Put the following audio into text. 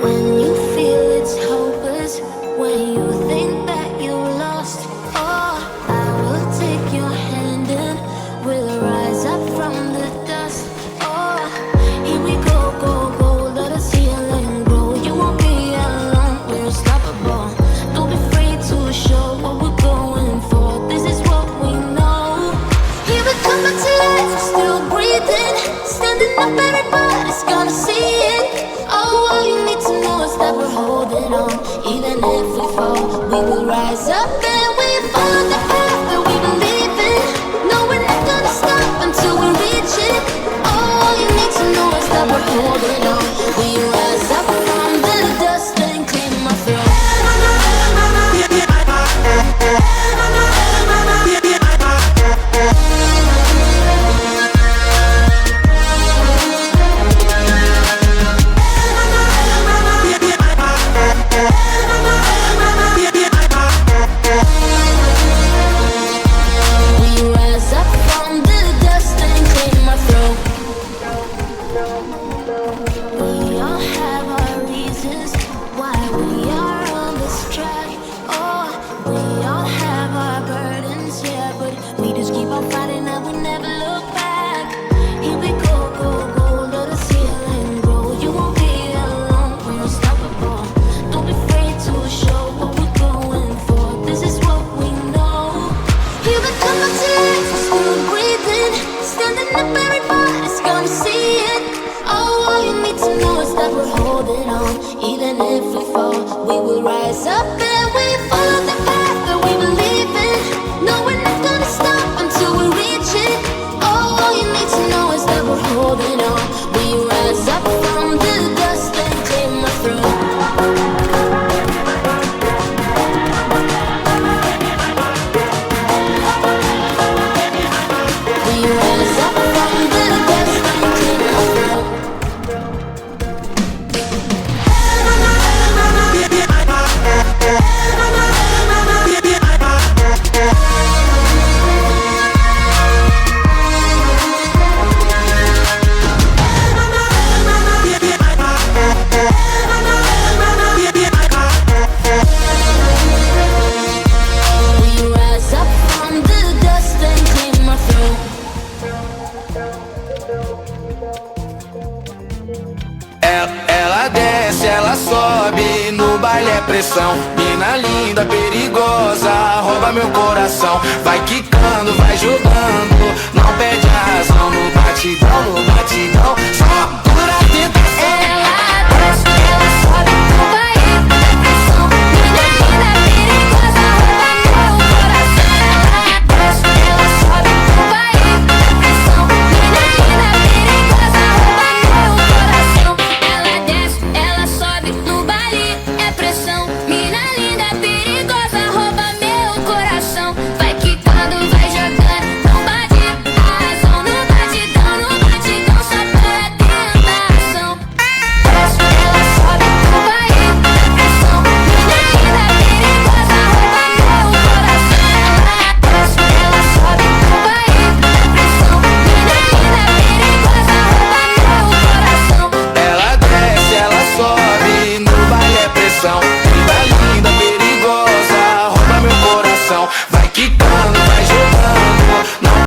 When you feel it's hopeless, when you think that you lost, oh, I will take your hand and we'll rise up from the dust. Oh, here we go, go, go, let us heal and grow. You won't be alone, we're unstoppable. Don't be afraid to show what we're going for. This is what we know. Here we come back to life, still breathing, standing up, everybody's gonna see it. Oh, all you need to know is that we're holding on. Even if we fall, we will rise up and we follow the path that we believe in. No, we're not gonna stop until we reach it. Oh, all you need to know is that we're holding on. We rise up from the dust and clean my throat. Even if we fall, we will rise up and we follow the path that we believe in. No, we're not gonna stop until we reach it. Oh, all you need to know is that we're holding on. We rise up from the dust and clear my throat. We rise up from the dust and clear my throat. Ela desce, ela sobe, no baile é pressão. Mina linda, perigosa, rouba meu coração. Vai quicando, vai jogando, não perde a razão. No batidão, só pura tentação. Ela desce, ela sobe, no baile é pressão. Mina linda, perigosa, rouba meu coração. Ela desce, ela sobe, no baile é pressão. Mina linda, perigosa, rouba meu coração. Ela desce, ela sobe, no baile é pressão. Mina linda, perigosa, rouba meu coração. Vai quicando, vai jogando, não bate a razão. No batidão, só pura tentação. Desce, ela sobe, no baile é pressão. Mina linda, perigosa, rouba meu coração. Ela desce, ela sobe, no baile é pressão. Mina linda, perigosa, rouba meu coração. Ela desce, ela sobe, no baile é pressão. Mina linda, perigosa, rouba meu coração. Vai quicando.